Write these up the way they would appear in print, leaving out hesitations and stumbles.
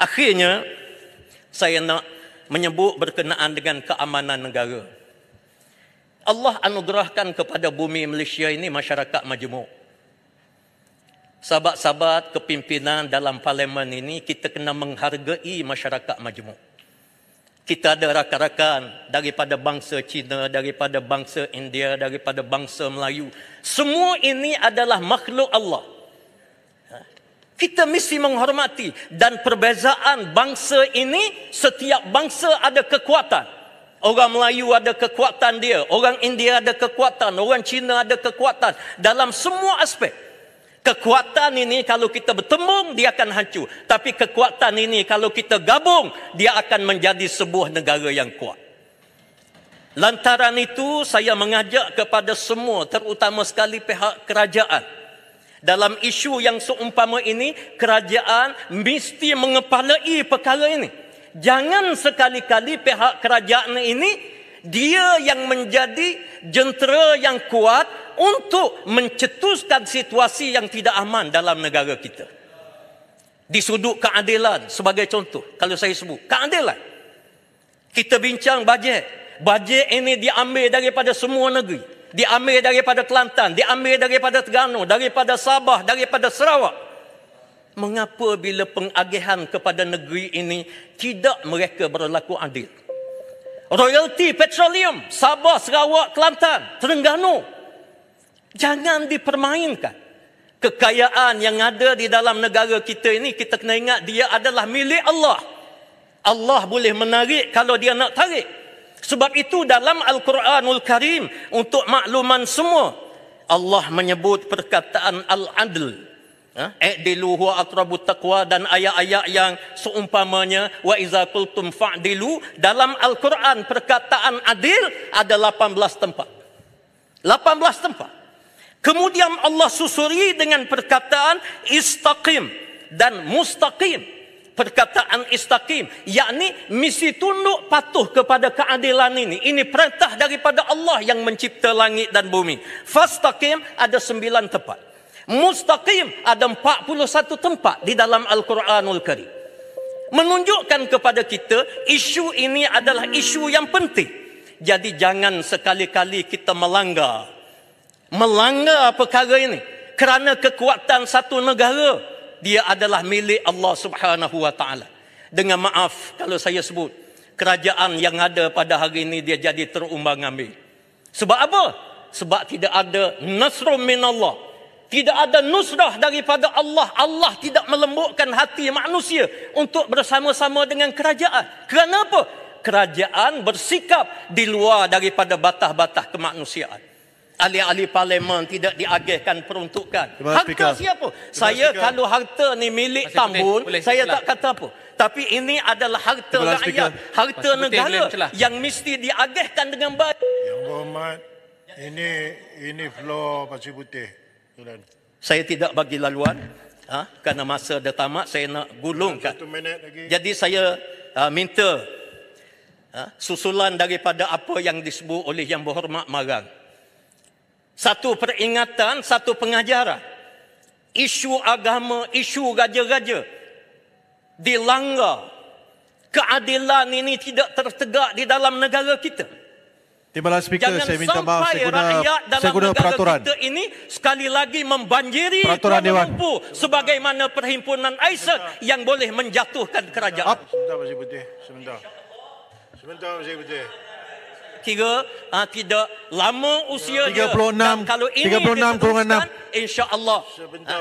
Akhirnya, saya nak menyebut berkenaan dengan keamanan negara. Allah anugerahkan kepada bumi Malaysia ini masyarakat majmuk. Sahabat-sahabat kepimpinan dalam parlimen ini, kita kena menghargai masyarakat majmuk. Kita ada rakan-rakan daripada bangsa Cina, daripada bangsa India, daripada bangsa Melayu. Semua ini adalah makhluk Allah. Kita mesti menghormati, dan perbezaan bangsa ini, setiap bangsa ada kekuatan. Orang Melayu ada kekuatan dia, orang India ada kekuatan, orang Cina ada kekuatan dalam semua aspek. Kekuatan ini kalau kita bertembung, dia akan hancur. Tapi kekuatan ini kalau kita gabung, dia akan menjadi sebuah negara yang kuat. Lantaran itu, saya mengajak kepada semua, terutama sekali pihak kerajaan, dalam isu yang seumpama ini, kerajaan mesti mengepalai perkara ini. Jangan sekali-kali pihak kerajaan ini, dia yang menjadi jentera yang kuat untuk mencetuskan situasi yang tidak aman dalam negara kita. Di sudut keadilan sebagai contoh, kalau saya sebut keadilan, kita bincang bajet. Bajet ini diambil daripada semua negeri, diambil daripada Kelantan, diambil daripada Terengganu, daripada Sabah, daripada Sarawak. Mengapa bila pengagihan kepada negeri ini tidak mereka berlaku adil? Royalti petroleum, Sabah, Sarawak, Kelantan, Terengganu, jangan dipermainkan. Kekayaan yang ada di dalam negara kita ini, kita kena ingat dia adalah milik Allah. Allah boleh menarik kalau dia nak tarik. Sebab itu dalam Al-Quranul Karim, untuk makluman semua, Allah menyebut perkataan al-adl. I'dilu huwa aqrabut taqwa, dan ayat-ayat yang seumpamanya, wa iza qultum fa'dilu. Dalam Al-Quran perkataan adil ada 18 tempat. 18 tempat. Kemudian Allah susuri dengan perkataan istaqim dan mustaqim. Perkataan istaqim, yakni mesti tunduk patuh kepada keadilan ini. Ini perintah daripada Allah yang mencipta langit dan bumi. Fastaqim ada 9 tempat. Mustaqim ada 41 tempat di dalam Al-Quranul Karim. Menunjukkan kepada kita isu ini adalah isu yang penting. Jadi jangan sekali-kali kita melanggar perkara ini. Kerana kekuatan satu negara, dia adalah milik Allah Subhanahu wa ta'ala. Dengan maaf kalau saya sebut, kerajaan yang ada pada hari ini dia jadi terumbang-ambing. Sebab apa? Sebab tidak ada nasrun minallah. Tidak ada nusrah daripada Allah. Allah tidak melembutkan hati manusia untuk bersama-sama dengan kerajaan. Kerana apa? Kerajaan bersikap di luar daripada batas-batas kemanusiaan. Ahli-ahli parlimen tidak diagihkan peruntukan. Harta siapa? Saya kalau harta ni milik Tambun, saya tak kata apa. Tapi ini adalah harta rakyat, harta negara yang mesti diagihkan dengan baik. Yang berhormat, ini floor Pasir Putih. Saya tidak bagi laluan, kerana masa dah tamat, saya nak gulungkan. 1 minit lagi. Jadi saya minta susulan daripada apa yang disebut oleh Yang Berhormat Marang. Satu peringatan, satu pengajaran. Isu agama, isu raja-raja dilanggar. Keadilan ini tidak tertegak di dalam negara kita. Timbalan Speaker, jangan saya minta maaf, saya guna peraturan. Kita ini sekali lagi membanjiri peraturan Dewan sebagaimana perhimpunan AISEC yang boleh menjatuhkan kerajaan. Sebentar Pasir Putih, sebentar Pasir Putih. Kira tidak lama usia 36, dia. Kalau ini 36,6, insya-Allah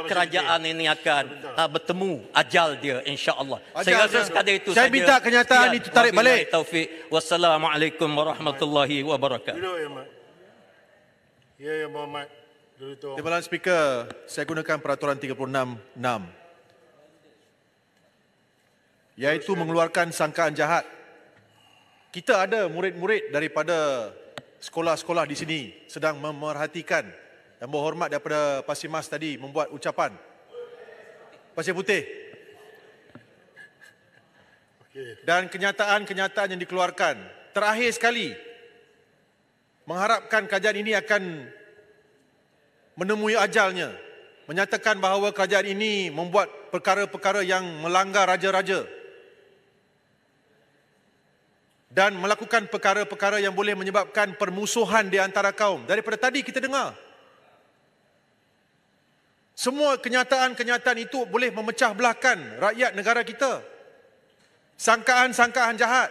kerajaan ini akan bertemu ajal dia, insya-Allah. Saya rasa sekadar itu saja. Saya minta kenyataan itu tarik balik. Taufik. Wassalamualaikum warahmatullahi wabarakatuh. Duduk ya, Mak. Ya, Yang Berhormat. Duduk. Timbalan Speaker, saya gunakan peraturan 36(6), iaitu mengeluarkan sangkaan jahat. Kita ada murid-murid daripada sekolah-sekolah di sini sedang memerhatikan. Yang Berhormat daripada Pasir Mas tadi membuat ucapan. Pasir Putih. Dan kenyataan-kenyataan yang dikeluarkan. Terakhir sekali, mengharapkan kerajaan ini akan menemui ajalnya. Menyatakan bahawa kerajaan ini membuat perkara-perkara yang melanggar raja-raja. dan melakukan perkara-perkara yang boleh menyebabkan permusuhan di antara kaum. Daripada tadi kita dengar. Semua kenyataan-kenyataan itu boleh memecah belahkan rakyat negara kita. Sangkaan-sangkaan jahat.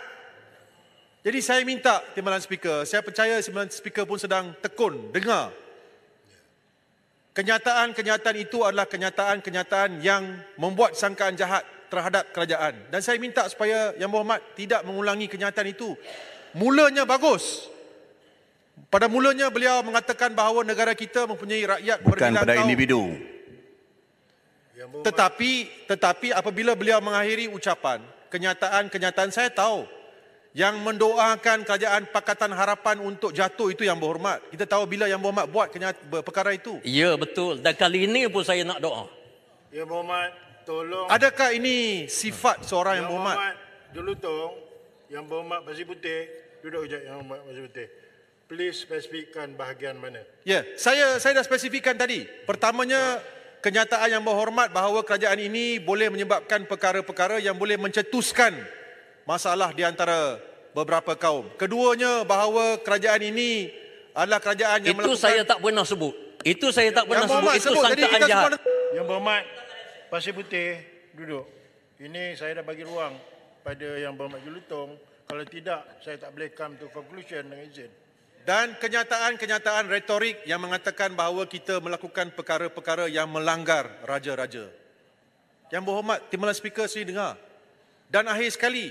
Jadi saya minta Timbalan Speaker, saya percaya Timbalan Speaker pun sedang tekun, dengar. Kenyataan-kenyataan itu adalah kenyataan-kenyataan yang membuat sangkaan jahat terhadap kerajaan. Dan saya minta supaya Yang Berhormat tidak mengulangi kenyataan itu. Mulanya bagus. Pada mulanya beliau mengatakan bahawa negara kita mempunyai rakyat Bukan pada bergilangkau. individu. Tetapi apabila beliau mengakhiri ucapan, kenyataan-kenyataan saya tahu yang mendoakan kerajaan Pakatan Harapan untuk jatuh itu Yang Berhormat. Kita tahu bila Yang Berhormat buat perkara itu. Ya, betul. Dan kali ini pun saya nak doa. Yang Berhormat, tolong. Adakah ini sifat seorang Yang Berhormat? Jelutong, Yang Berhormat Pasir Putih, duduk sekejap Yang Berhormat Pasir Putih. Please spesifikkan bahagian mana. Ya, saya dah spesifikkan tadi. Pertamanya, kenyataan Yang Berhormat bahawa kerajaan ini boleh menyebabkan perkara-perkara yang boleh mencetuskan masalah di antara beberapa kaum. Keduanya, bahawa kerajaan ini adalah kerajaan yang Itu saya tak pernah sebut. Itu saya tak pernah Yang sebut. Berhormat Itu sebut. Jadi sangkaan kita jahat. semua Yang Berhormat Pasir Putih, duduk. Ini saya dah bagi ruang pada Yang Berhormat Jelutong. Kalau tidak, saya tak boleh come to conclusion dengan izin. dan kenyataan-kenyataan retorik yang mengatakan bahawa kita melakukan perkara-perkara yang melanggar raja-raja. Yang Berhormat Timbalan Speaker sendiri dengar. Dan akhir sekali,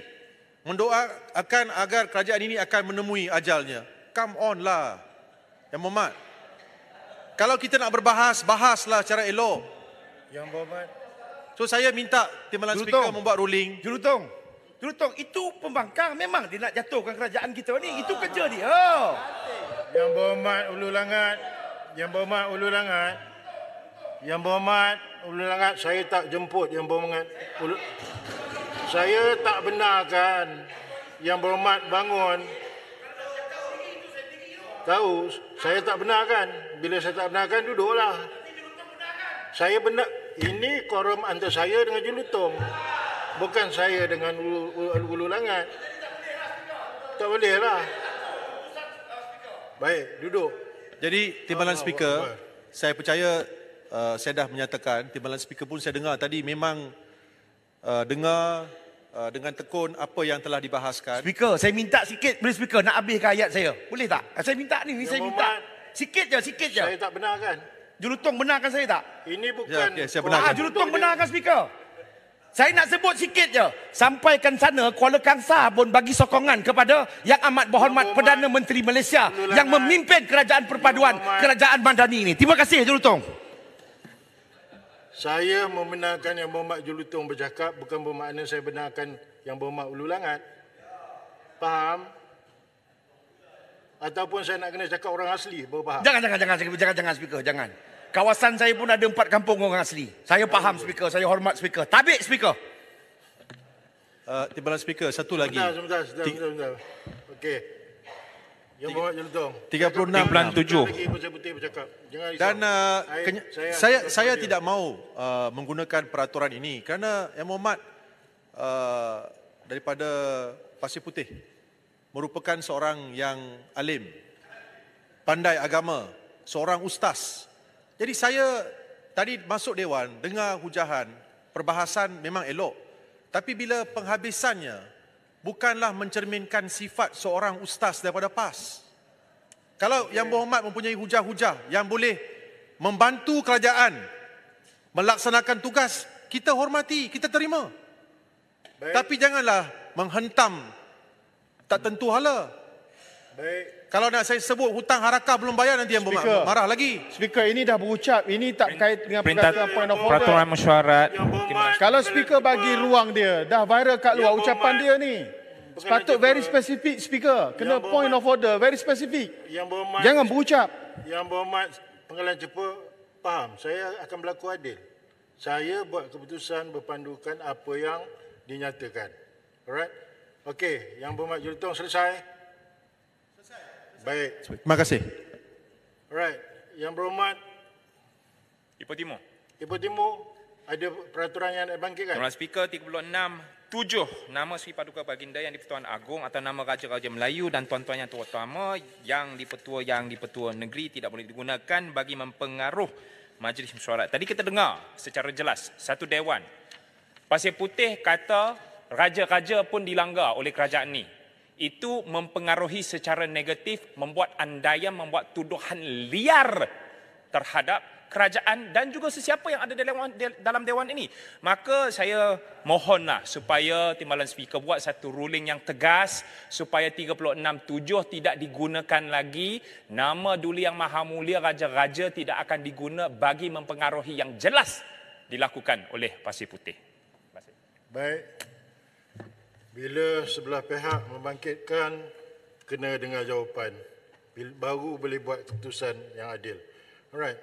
mendoakan agar kerajaan ini akan menemui ajalnya. Come on lah, Yang Berhormat. Kalau kita nak berbahas, bahaslah secara elok. Yang Berhormat, So saya minta Timbalan Jelutong. Speaker membuat ruling. Jelutong, itu pembangkang. Memang dia nak jatuhkan kerajaan kita ni. Itu kerja dia. Oh. Yang Berhormat Ulu Langat, Yang Berhormat Ulu Langat, Yang Berhormat Ulu Langat, saya tak jemput Yang Berhormat Ulu. Saya tak benarkan Yang Berhormat bangun. Tahu, saya tak benarkan. Bila saya tak benarkan, duduklah. Saya benar. Ini korum antara saya dengan Jelutong. Bukan saya dengan Ulu Langat. Tak boleh lah. Baik, duduk. Jadi Timbalan Speaker, saya percaya saya dah menyatakan, Timbalan Speaker pun saya dengar tadi memang dengar dengan tekun apa yang telah dibahaskan. Speaker, saya minta sikit. Boleh Speaker nak habiskan ayat saya? Boleh tak? Saya minta ni Yang saya minta. Berhormat, Sikit je. saya tak benarkan. Jelutong benarkan saya tak? Ini Ya, bukan... okey, saya benarkan. Jelutong benarkan Speaker. Saya nak sebut sikit je. Sampaikan sana Kuala Kangsar pun bagi sokongan kepada Yang Amat Berhormat Yang Berhormat Perdana Menteri Malaysia Ulu yang Langat. memimpin kerajaan perpaduan Yang Berhormat kerajaan Madani ini. Terima kasih Jelutong. Saya membenarkan Yang Berhormat Jelutong bercakap, bukan bermakna saya benarkan Yang Berhormat Ulu Langat. Faham? Ataupun saya nak kena cakap orang asli, baru faham. Jangan Speaker, jangan. Kawasan saya pun ada 4 kampung orang asli. Saya faham Speaker, saya hormat Speaker. Tabik Speaker. Timbalan Speaker, satu lagi. Sebentar. Okey. Yang Berhormat Jelutong. 36 Lagi Pasir Putih bercakap. Jangan risau. Dan saya panggil. tidak mahu menggunakan peraturan ini kerana Yang Berhormat daripada Pasir Putih merupakan seorang yang alim, pandai agama, seorang ustaz. Jadi saya tadi masuk dewan, dengar hujahan, perbahasan memang elok. Tapi bila penghabisannya bukanlah mencerminkan sifat seorang ustaz daripada PAS. Kalau Yang Berhormat mempunyai hujah-hujah yang boleh membantu kerajaan melaksanakan tugas, kita hormati, kita terima. Baik. Tapi janganlah menghentam tak tentu hala. Baik. Kalau nak saya sebut hutang harakah belum bayar, nanti Yang Berhormat Speaker. marah lagi. Speaker ini dah berucap, ini tak kait dengan Perintah perkataan point of peraturan order. mesyuarat. Yang Berhormat Kalau Speaker bagi ruang dia, dah viral kat luar Yang ucapan Berhormat. dia ni. Sepatut Bukan very Yang specific Speaker. Kena Yang point of Berhormat. order, very specific. Yang Berhormat, Jangan berucap. Yang Berhormat Pengadilan Cepa faham, saya akan berlaku adil. Saya buat keputusan berpandukan apa yang dinyatakan. Alright? Okey, Yang Berhormat Jelutong selesai? Baik. Terima kasih. Alright. Yang Berhormat Ipoh Timur. Ipoh Timur ada peraturan yang nak bangkitkan? Tuan Speaker 36 7 nama Sri Paduka Baginda yang di-Pertuan Agong atau nama Raja-Raja Melayu dan tuan-tuan yang terutama yang di-Pertua Negeri tidak boleh digunakan bagi mempengaruh Majlis Mesyuarat. Tadi kita dengar secara jelas satu dewan Pasir Putih kata raja-raja pun dilanggar oleh kerajaan ni. Itu mempengaruhi secara negatif, membuat andaian, membuat tuduhan liar terhadap kerajaan dan juga sesiapa yang ada dalam dewan ini. Maka saya mohonlah supaya Timbalan Speaker buat satu ruling yang tegas supaya 36.7 tidak digunakan lagi. Nama Duli Yang Maha Mulia Raja-Raja tidak akan diguna bagi mempengaruhi yang jelas dilakukan oleh Pasir Putih. Baik. Bila sebelah pihak membangkitkan, kena dengar jawapan. Baru boleh buat keputusan yang adil. Alright.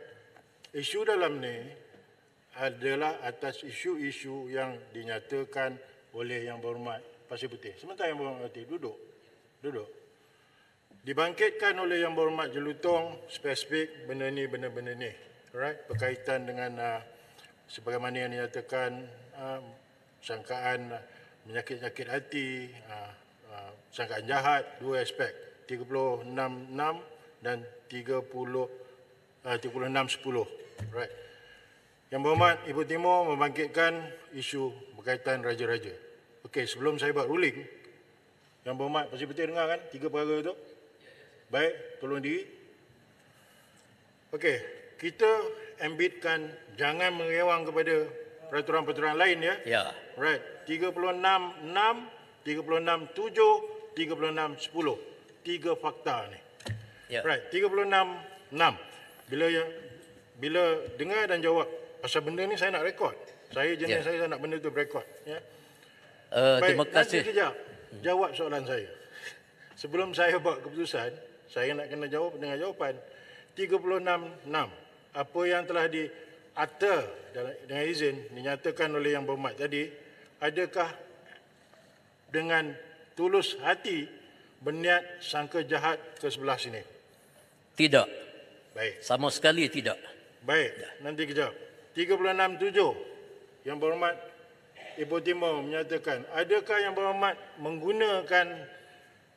Isu dalam ni adalah atas isu-isu yang dinyatakan oleh Yang Berhormat Pasir Putih. Sementara Yang Berhormat Putih duduk. Dibangkitkan oleh Yang Berhormat Jelutong spesifik benda ni. Alright, berkaitan dengan sebagaimana yang dinyatakan sangkaan menyakit-nyakit hati, sangkaan jahat, dua aspek, 36.6 dan 36.10. Right. Yang Berhormat Ibu Timur membangkitkan isu berkaitan raja-raja. Okey, sebelum saya buat ruling, Yang Berhormat Pasir Putih dengar kan 3 perkara itu? Baik, tolong diri. Okey, kita embedkan jangan mengewang kepada peraturan-peraturan lain ya. Ya. Right. 36.6, 36.7, 36.10. 3 fakta ni. Ya. Right, 36.6. Bila dengar dan jawab pasal benda ni saya nak rekod. Saya jenis saya nak benda tu berekod. Ya. Terima kasih. Nanti kejap. Jawab soalan saya. Sebelum saya buat keputusan, saya nak kena jawab dengan jawapan. 36.6. Apa yang telah diatur dengan izin dinyatakan oleh Yang Berhormat tadi, adakah dengan tulus hati berniat sangka jahat ke sebelah sini? Tidak. Baik. Sama sekali tidak. Baik, nanti kejap. 36.7, Yang Berhormat Ibu Timur menyatakan, adakah Yang Berhormat menggunakan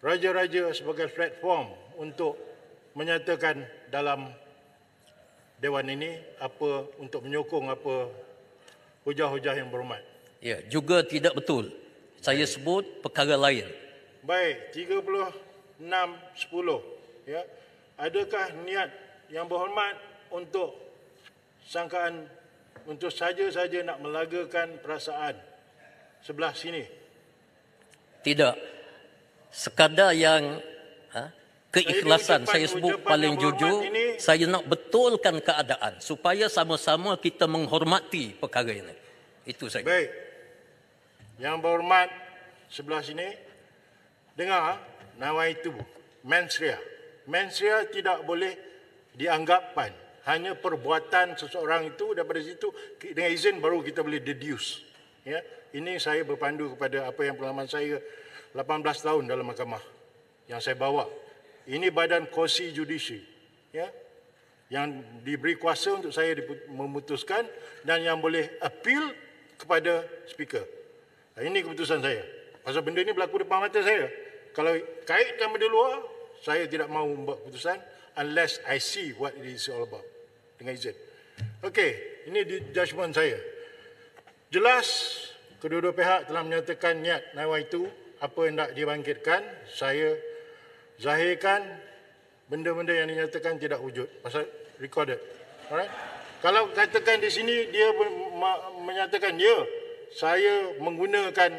raja-raja sebagai platform untuk menyatakan dalam Dewan ini apa untuk menyokong apa hujah-hujah Yang Berhormat? Ya, juga tidak betul. Saya sebut perkara lain. Baik, 36.10. Ya. Adakah niat Yang Berhormat untuk sangkaan untuk saja-saja nak melagakan perasaan sebelah sini? Tidak. Sekadar yang keikhlasan saya sebut paling jujur, saya nak betulkan keadaan supaya sama-sama kita menghormati perkara ini. Itu saja. Baik. Yang Berhormat sebelah sini dengar nawaitu mensria. Mensria tidak boleh dianggapkan. Hanya perbuatan seseorang itu daripada situ dengan izin baru kita boleh deduce. Ya, ini saya berpandu kepada apa yang pengalaman saya 18 tahun dalam mahkamah yang saya bawa. Ini badan kursi judisi, ya, yang diberi kuasa untuk saya memutuskan dan yang boleh appeal kepada speaker. Ini keputusan saya. Pasal benda ini berlaku depan mata saya. Kalau kaitkan benda luar, saya tidak mahu membuat keputusan unless I see what it is all about. Dengan izin. Okey, ini di judgement saya. Jelas kedua-dua pihak telah menyatakan niat nawaitu apa yang nak dibangkitkan. Saya zahirkan benda-benda yang dinyatakan tidak wujud pasal recorded. Alright? Kalau katakan di sini dia menyatakan ya, saya menggunakan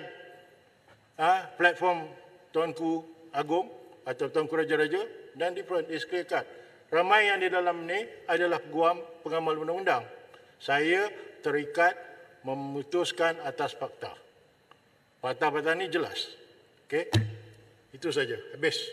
platform Tuanku Agong atau Tuanku Raja-Raja dan different is clear cut. Ramai yang di dalam ni adalah peguam pengamal undang-undang. Saya terikat memutuskan atas fakta. Fakta-fakta ni jelas. Okey? Itu saja. Habis.